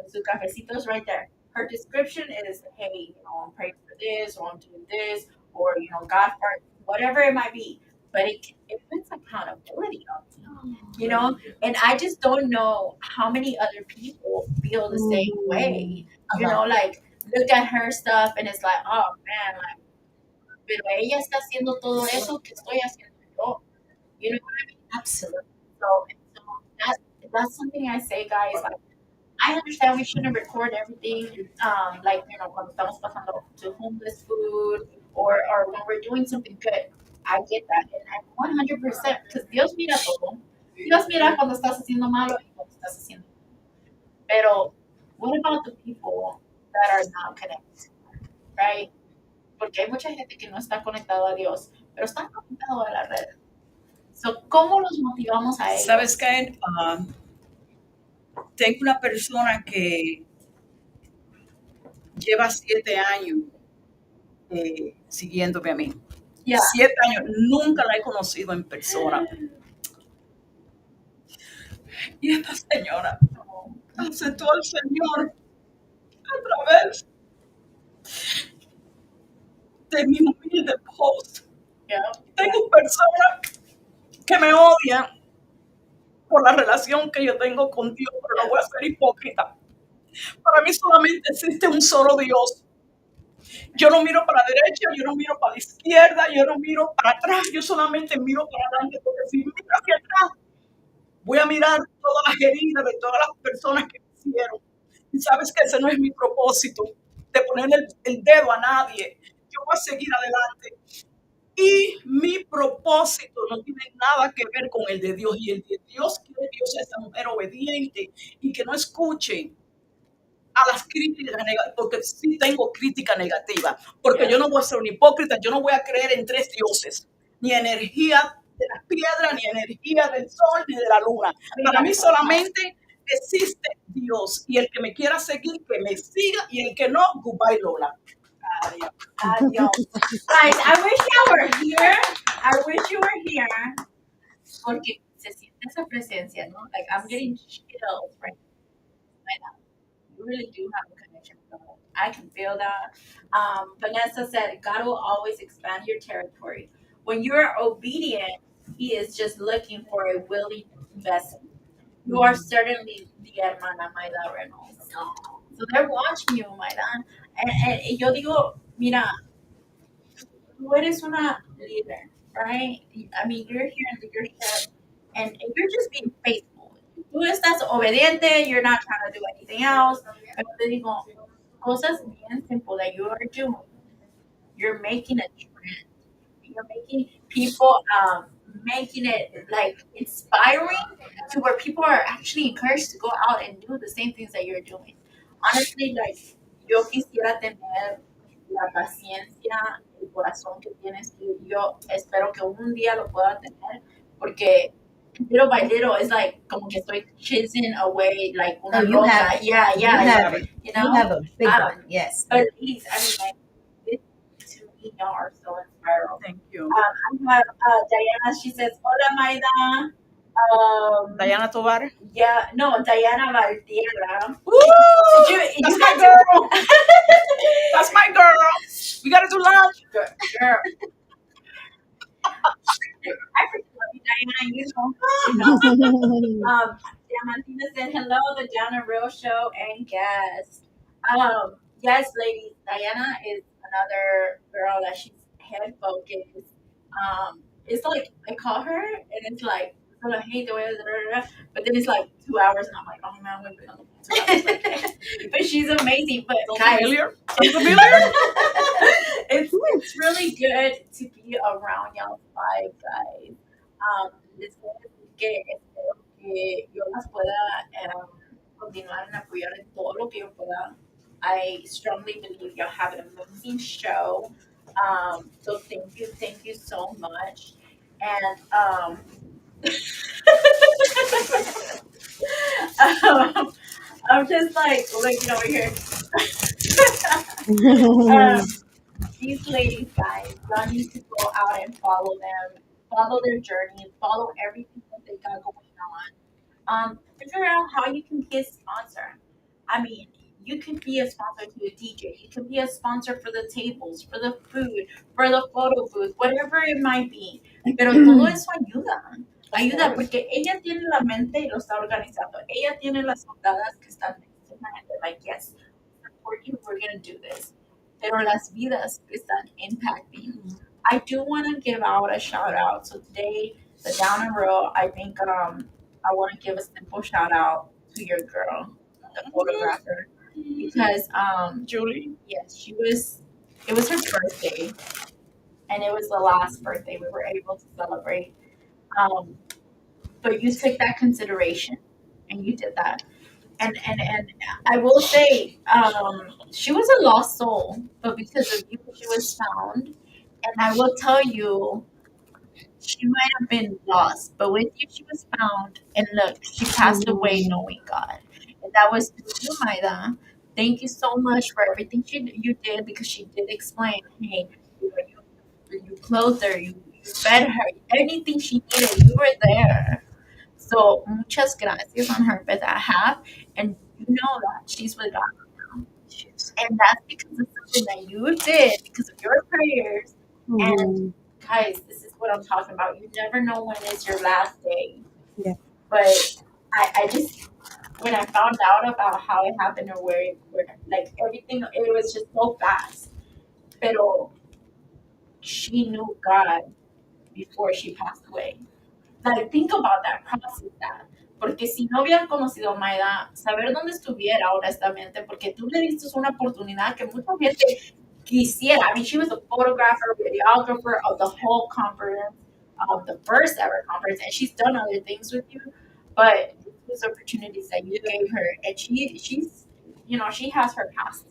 Su cafecito's right there. Her description is, hey, I'm praying for this, or I'm doing this, or, God, for whatever it might be. But it puts accountability on you, and I just don't know how many other people feel the same way. Like, look at her stuff and it's like, oh man, like, pero ella está haciendo todo eso que estoy haciendo yo. You know what I mean? Absolutely. So that's something I say, guys. Like, I understand we shouldn't record everything. Like, cuando estamos pasando to homeless food or when we're doing something good. I get that, and 100%, because Dios mira todo. Dios mira cuando estás haciendo malo y cuando estás haciendo. Pero what about the people that are not connected, right? Porque hay mucha gente que no está conectada a Dios, pero están conectados a la red. So, ¿cómo los motivamos a ellos? ¿Sabes qué? Tengo una persona que lleva 7 años siguiéndome a mí. Yeah. 7 años, nunca la he conocido en persona. Y esta señora aceptó al Señor a través de mi humilde post. Yeah. Tengo personas que me odian por la relación que yo tengo con Dios, pero no voy a ser hipócrita. Para mí solamente existe un solo Dios. Yo no miro para la derecha, yo no miro para la izquierda, yo no miro para atrás, yo solamente miro para adelante, porque si miro hacia atrás, voy a mirar todas las heridas de todas las personas que me hicieron. Y sabes que ese no es mi propósito, de poner el dedo a nadie. Yo voy a seguir adelante. Y mi propósito no tiene nada que ver con el de Dios. Y el de Dios quiere Dios a esta mujer obediente y que no escuche a las críticas negativas, porque sí tengo crítica negativa, porque yo no voy a ser un hipócrita, yo no voy a creer en 3 dioses. ni energía de las piedras, ni energía del sol, ni de la luna. Para mí Exacto. solamente existe Dios. Y el que me quiera seguir, que me siga. Y el que no, goodbye Lola. Adiós. Adios. Guys, I wish you were here. I wish you were here. Porque se siente esa presencia, ¿no? Like, I'm getting chills right now. You really do have a connection with God. I can feel that. Vanessa said, God will always expand your territory. When you are obedient, He is just looking for a willing vessel. You are certainly the hermana Maida Reynolds. So they're watching you, Maida. And yo digo, mira, tú eres una leader, right? I mean, you're here in leadership, and you're just being faithful. Tú estás obediente, you're not trying to do anything else. Pero te digo, cosas bien simple that you are doing, you're making a trend. You're making people, making it like inspiring to where people are actually encouraged to go out and do the same things that you're doing. Honestly, like, yo quisiera tener la paciencia, el corazón que tienes tú. Yo espero que un día lo pueda tener, porque little by little it's like como que estoy chasing away like una Oh, you rosa. have it. Yeah, You yeah, have it. you You know. have a big Um, one. Yes. But at least, I mean, like, this, to me, y'all are so inspiring. Thank you. I have Diana. She says, "Hola, Maida." Diana Tovar. Yeah, no, Diana Valtierra. Woo! That's my girl. That's my girl. We gotta do lunch. Girl. I freaking love you, Diana. Yeah, Martina said, "Hello, the Down and Real Show and guest." Yes, ladies, Diana is another girl that she's head focused. It's like I call her and it's like, sort of, hey, but then it's like 2 hours and I'm like, oh man, we've been on the phone 2 hours. Like, but she's amazing. But guys, Familiar? Sounds familiar? it's really good to be around y'all five guys. Les voy a decir que espero que yo las pueda continuar en apoyar en todo lo que yo pueda. I strongly believe you'll have an amazing show. So thank you so much. And I'm just like looking over here. These ladies, guys, y'all need to go out and follow them, follow their journey, follow everything that they got going on. Figure out how you can be a sponsor. I mean, you can be a sponsor to a DJ. You can be a sponsor for the tables, for the food, for the photo booth, whatever it might be. Pero todo eso ayuda. Ayuda porque ella tiene la mente y lo está organizando. Ella tiene las soldadas que están like, yes, support you, we're going to do this. Pero las vidas están impacting. I do want to give out a shout out. So today, the Down and Row, I think I want to give a simple shout out to your girl, the photographer, because Julie. yes, it was her birthday, and it was the last birthday we were able to celebrate. But you took that consideration, and you did that. And I will say, she was a lost soul, but because of you, she was found. And I will tell you, she might have been lost, but with you, she was found. And look, she passed away knowing God. And that was through you, Maida. Thank you so much for everything you did, because she did explain, hey, you clothed her, you fed her, anything she needed, you were there. So muchas gracias on her behalf, and you know that she's with God now, and that's because of something that you did, because of your prayers. And guys, this is what I'm talking about. You never know when is your last day. Yeah. But I just, when I found out about how it happened or where like everything, it was just so fast. Pero she knew God before she passed away. Like, think about that, process that. Porque si no hubieran conocido a Maida, saber dónde estuviera, honestamente, porque tú le diste una oportunidad que mucha gente quisiera. I mean, she was a photographer, videographer of the whole conference, of the first ever conference, and she's done other things with you. But these opportunities that you gave her, and she's, she has her past.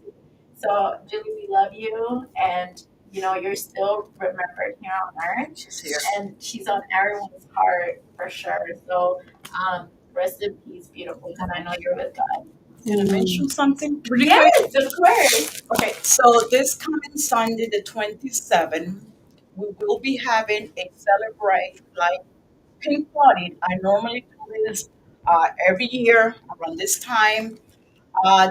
So, Julie, we love you, and you're still remembered here on earth, She's here. and she's on everyone's heart for sure. So, rest in peace, beautiful, because I know you're with God. Can I mention something really Yes, quick? of course. Okay, so this coming Sunday, the 27th, we will be having a celebrate like pink party. I normally do this every year around this time.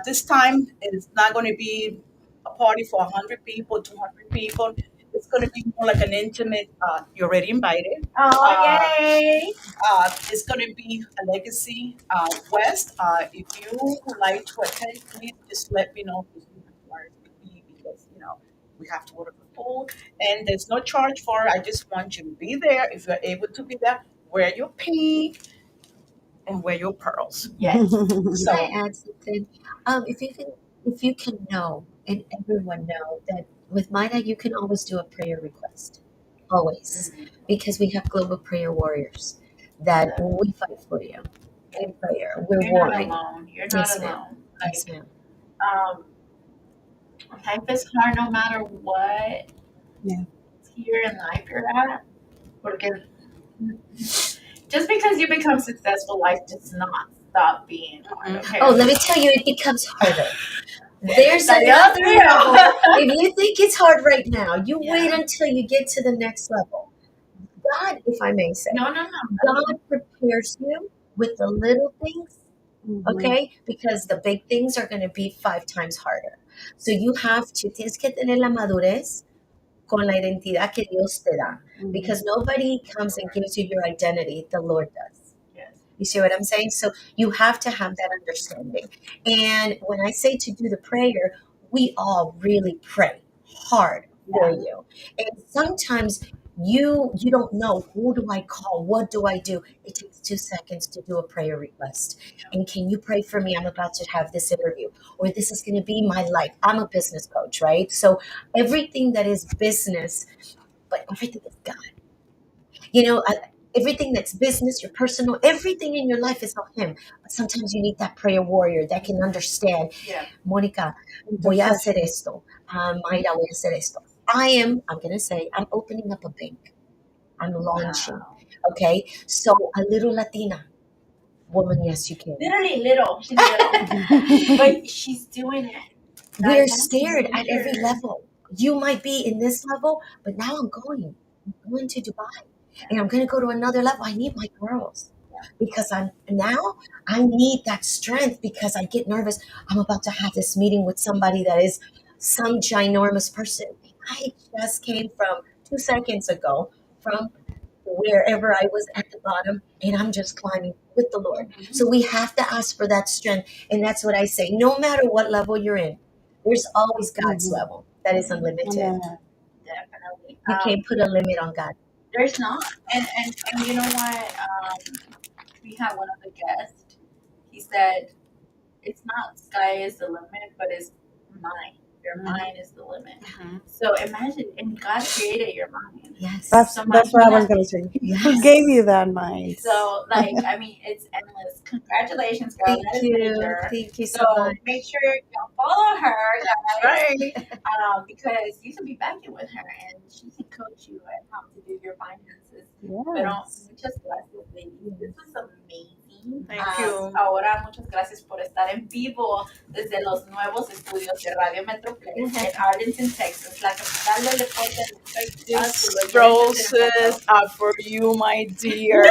This time it's not going to be a party for 100 people, 200 people. It's going to be more like an intimate. You're already invited. Oh, yay! It's going to be a legacy West. If you would like to attend, please just let me know if you have to RSVP because we have to order the food and there's no charge for it. I just want you to be there. If you're able to be there, wear your pink and wear your pearls. Yes. Can So I add something? If you can know, and everyone know that with MIDA, you can always do a prayer request, always, because we have global prayer warriors that we fight for you in prayer. We're You're not warring. alone. You're not Yes, ma'am. alone. Yes, ma'am. Um, life is hard no matter what Yeah. tier in life you're at. Porque just because you become successful, life does not stop being hard. Okay. Oh, let me tell you, it becomes harder. There's Adios, another Rio. level. If you think it's hard right now, you Yeah. wait until you get to the next level. God, if I may say, No. God prepares you with the little things, okay? Because the big things are going to be 5 times harder. So tienes que tener la madurez con la identidad que Dios te da. Because nobody comes and gives you your identity, the Lord does. Yes. You see what I'm saying? So you have to have that understanding. And when I say to do the prayer, we all really pray hard for you. And sometimes you don't know, who do I call? What do I do? It takes 2 seconds to do a prayer request. And can you pray for me? I'm about to have this interview, or this is going to be my life. I'm a business coach, right? So everything that is business, but everything is God. Everything that's business, your personal, everything in your life is not Him. But sometimes you need that prayer warrior that can understand. Yeah. Mónica, voy a hacer esto. Mayra, voy a hacer esto. I'm going to say, I'm opening up a bank. I'm launching. Wow. Okay? So a little Latina woman, yes, you can. Literally little. She's little. But she's doing it. We're scared at every level. You might be in this level, but now I'm going to Dubai. And I'm going to go to another level. I need my girls because I need that strength because I get nervous. I'm about to have this meeting with somebody that is some ginormous person. I just came from 2 seconds ago from wherever I was at the bottom, and I'm just climbing with the Lord. So we have to ask for that strength. And that's what I say. No matter what level you're in, there's always God's level that is unlimited. Definitely. You can't put a limit on God. There's not. And you know what? We had one of the guests. He said, it's not sky is the limit, but it's mind. Your mind is the limit. So imagine, and God created your mind. Yes. That's what I was going to say. Yes. Who gave you that mind? So, it's endless. Congratulations, girl. Thank That is you. major. Thank you so So much. make sure y'all follow her, guys. right. Because you can be backing with her, and she can coach you on how to do your finances. Pero Yes. muchas gracias, ladies. This was amazing. Thank you. Ahora, muchas gracias por estar en vivo desde los nuevos estudios de Radio Metroplex en Arlington, Texas, la capital del deporte. These roses are for you, my dear.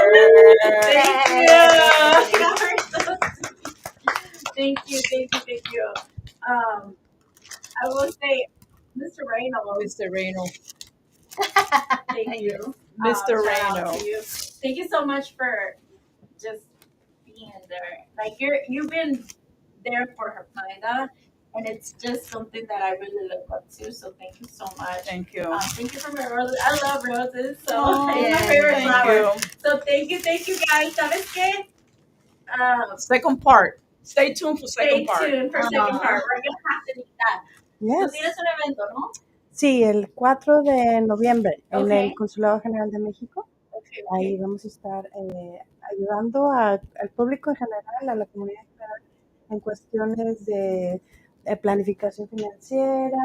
Thank you. I will say, Mr. Reynolds. Mr. Reno. Thank you. Mr. Shout out Reno. to you. Thank you so much for just being there. Like you've been there for her Pinda, and it's just something that I really look up to. So thank you so much. Thank you. Thank you for my roses. I love roses, so Oh, it's my favorite thank flower. you. So thank you guys. ¿Sabes qué? Second part. Stay tuned for Stay second part. tuned for second part. We're gonna have to do that. Tú Yes. tienes un evento, ¿no? Sí, el 4 de noviembre en Okay. el Consulado General de México. Okay. Ahí vamos a estar ayudando al público en general, a la comunidad en general, en cuestiones de planificación financiera,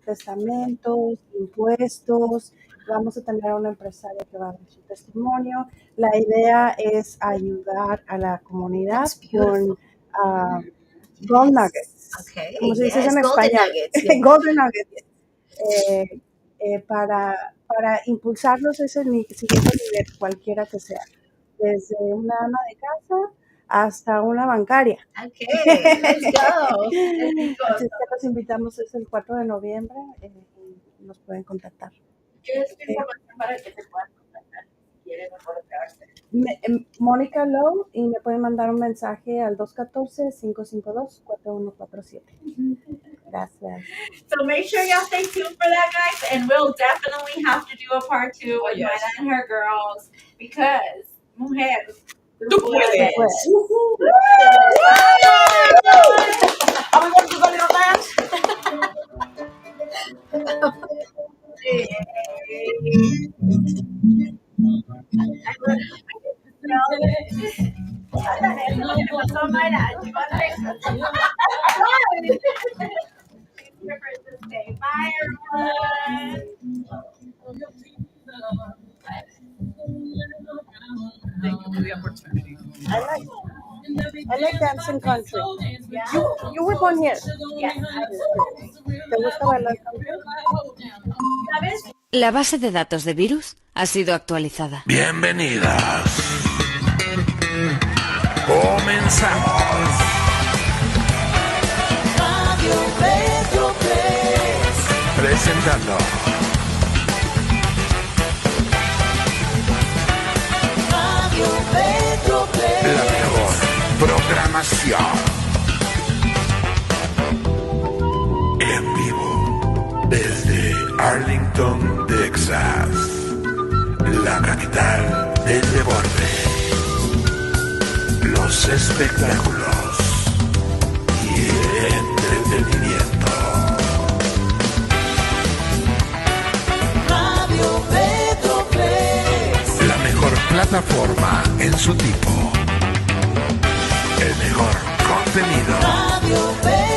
testamentos, impuestos. Vamos a tener a una empresaria que va a dar su testimonio. La idea es ayudar a la comunidad That's beautiful. con gold Yes. nuggets, Okay. como se dice Yes. en Golden español, nuggets. Yeah. golden nuggets, para impulsarlos a ese siguiente nivel, cualquiera que sea, desde una ama de casa hasta una bancaria. Okay. Let's go. Así es que los invitamos, es el 4 de noviembre, y nos pueden contactar. ¿Qué es tu información para que te puedan contactar si quieren involucrarse? Mónica Lowe, y me pueden mandar un mensaje al 214-552-4147. Gracias. So make sure y'all stay tuned for that, guys, and we'll definitely have to do a part 2 with yes. Mana and her girls, because mujer, Tú puedes. Pues, Are we going to do the little dance? Bye, everyone. Thank you for the opportunity. I like dancing country. You were born here. Yes. ¿Te gusta bailar country? ¿Sabes? La base de datos de virus ha sido actualizada. Bienvenidas. Comenzamos. Radio Metroplex. Presentando Radio Metroplex. la mejor programación. En vivo desde Arlington, Texas, la capital del deporte, los espectáculos y el entretenimiento. Radio Metroplex. La mejor plataforma en su tipo. El mejor contenido. Radio Metroplex.